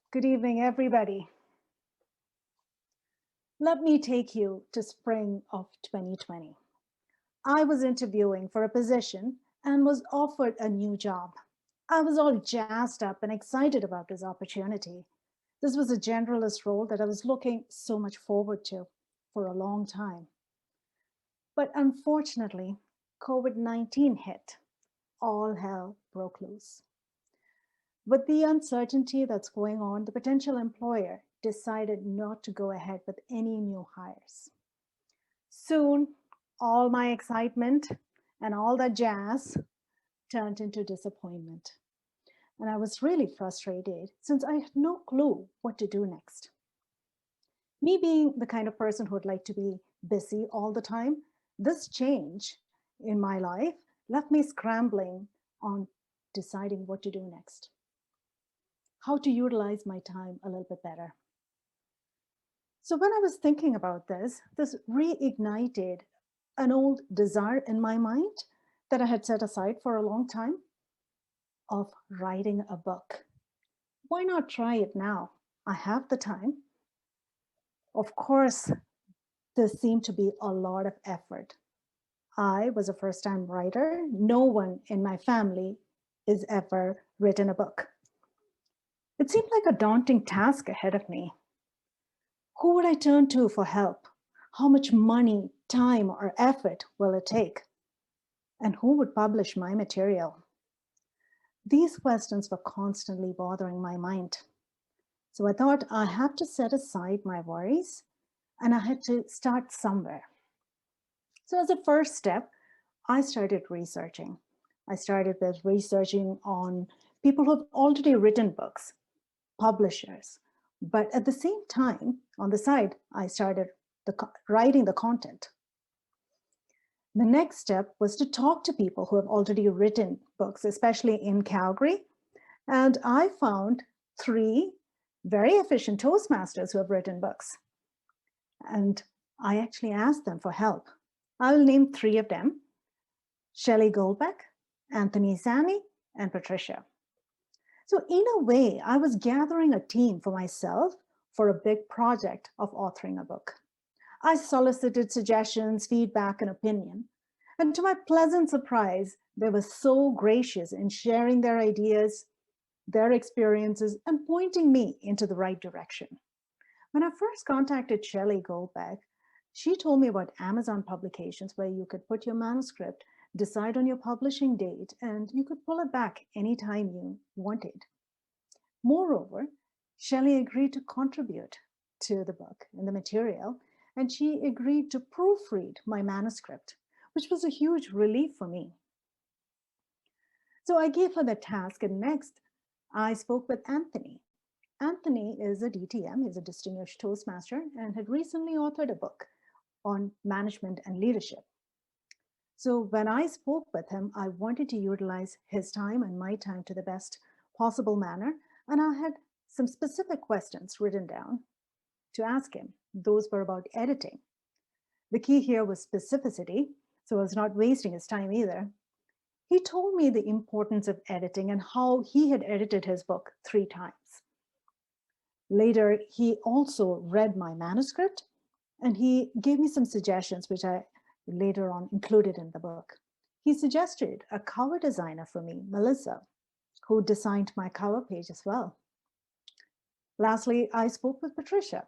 Good evening, everybody. Let me take you to spring of 2020. I was interviewing for a position and was offered a new job. I was all jazzed up and excited about this opportunity. This was a generalist role that I was looking so much forward to for a long time. But unfortunately, COVID-19 hit. All hell broke loose. With the uncertainty that's going on, the potential employer decided not to go ahead with any new hires. Soon, all my excitement and all that jazz turned into disappointment. And I was really frustrated since I had no clue what to do next. Me being the kind of person who would like to be busy all the time, this change in my life left me scrambling on deciding what to do next, how to utilize my time a little bit better. So when I was thinking about this reignited an old desire in my mind that I had set aside for a long time of writing a book. Why not try it now? I have the time. Of course, this seemed to be a lot of effort. I was a first time writer. No one in my family is ever written a book. It seemed like a daunting task ahead of me. Who would I turn to for help? How much money, time, or effort will it take? And who would publish my material? These questions were constantly bothering my mind. So I thought I have to set aside my worries and I had to start somewhere. So as a first step, I started researching. I started with researching on people who have already written books, publishers. But at the same time, on the side, I started writing the content. The next step was to talk to people who have already written books, especially in Calgary. And I found three very efficient Toastmasters who have written books. And I actually asked them for help. I'll name three of them: Shelley Goldbeck, Anthony Zani, and Patricia. So in a way, I was gathering a team for myself for a big project of authoring a book. I solicited suggestions, feedback, and opinion. And to my pleasant surprise, they were so gracious in sharing their ideas, their experiences, and pointing me into the right direction. When I first contacted Shelley Goldbeck, she told me about Amazon publications where you could put your manuscript, decide on your publishing date, and you could pull it back anytime you wanted. Moreover, Shelley agreed to contribute to the book and the material, and she agreed to proofread my manuscript, which was a huge relief for me. So I gave her the task, and next I spoke with Anthony. Anthony is a DTM, he's a distinguished Toastmaster, and had recently authored a book on management and leadership. So when I spoke with him, I wanted to utilize his time and my time to the best possible manner, and I had some specific questions written down to ask him. Those were about editing. The key here was specificity, so I was not wasting his time either. He told me the importance of editing and how he had edited his book 3 times. Later, he also read my manuscript and he gave me some suggestions, which I later on included in the book. He suggested a cover designer for me, Melissa, who designed my cover page as well. Lastly, I spoke with Patricia.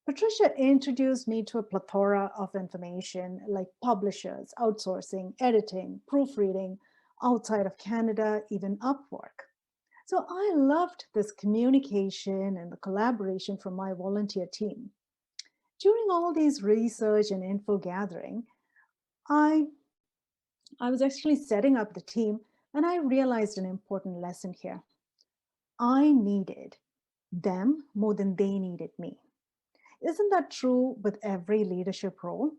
Patricia introduced me to a plethora of information like publishers, outsourcing, editing, proofreading, outside of Canada, even Upwork. So I loved this communication and the collaboration from my volunteer team. During all these research and info gathering, I was actually setting up the team and I realized an important lesson here. I needed them more than they needed me. Isn't that true with every leadership role?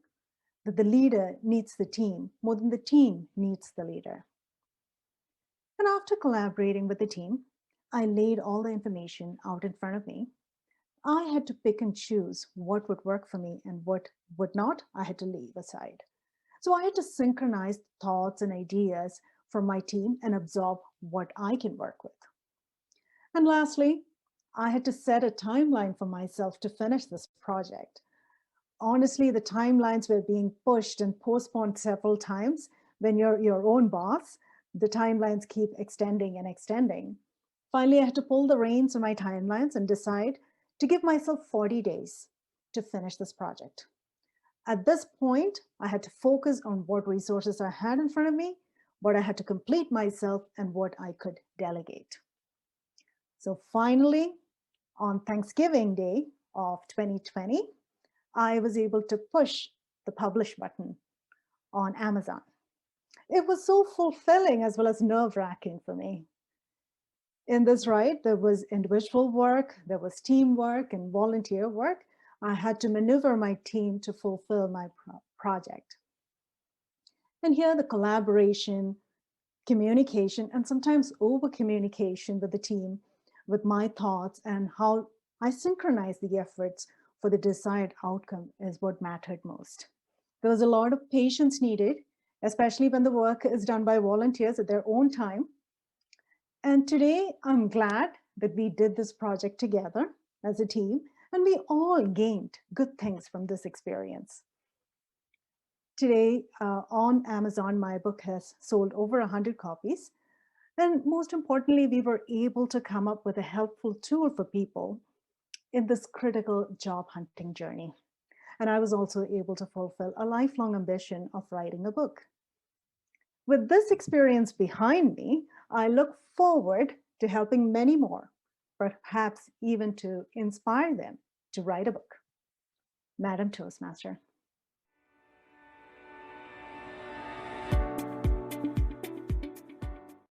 That the leader needs the team more than the team needs the leader. And after collaborating with the team, I laid all the information out in front of me. I had to pick and choose what would work for me and what would not, I had to leave aside. So I had to synchronize thoughts and ideas from my team and absorb what I can work with. And lastly, I had to set a timeline for myself to finish this project. Honestly, the timelines were being pushed and postponed several times. When you're your own boss, the timelines keep extending and extending. Finally, I had to pull the reins on my timelines and decide to give myself 40 days to finish this project. At this point, I had to focus on what resources I had in front of me, what I had to complete myself, and what I could delegate. So finally, on Thanksgiving Day of 2020, I was able to push the publish button on Amazon. It was so fulfilling as well as nerve-wracking for me. In this ride, there was individual work, there was teamwork and volunteer work. I had to maneuver my team to fulfill my project. And here the collaboration, communication, and sometimes over communication with the team, with my thoughts and how I synchronize the efforts for the desired outcome is what mattered most. There was a lot of patience needed, especially when the work is done by volunteers at their own time. And today I'm glad that we did this project together as a team, and we all gained good things from this experience. Today on Amazon, my book has sold over 100 copies. And most importantly, we were able to come up with a helpful tool for people in this critical job hunting journey. And I was also able to fulfill a lifelong ambition of writing a book. With this experience behind me, I look forward to helping many more, perhaps even to inspire them to write a book. Madam Toastmaster.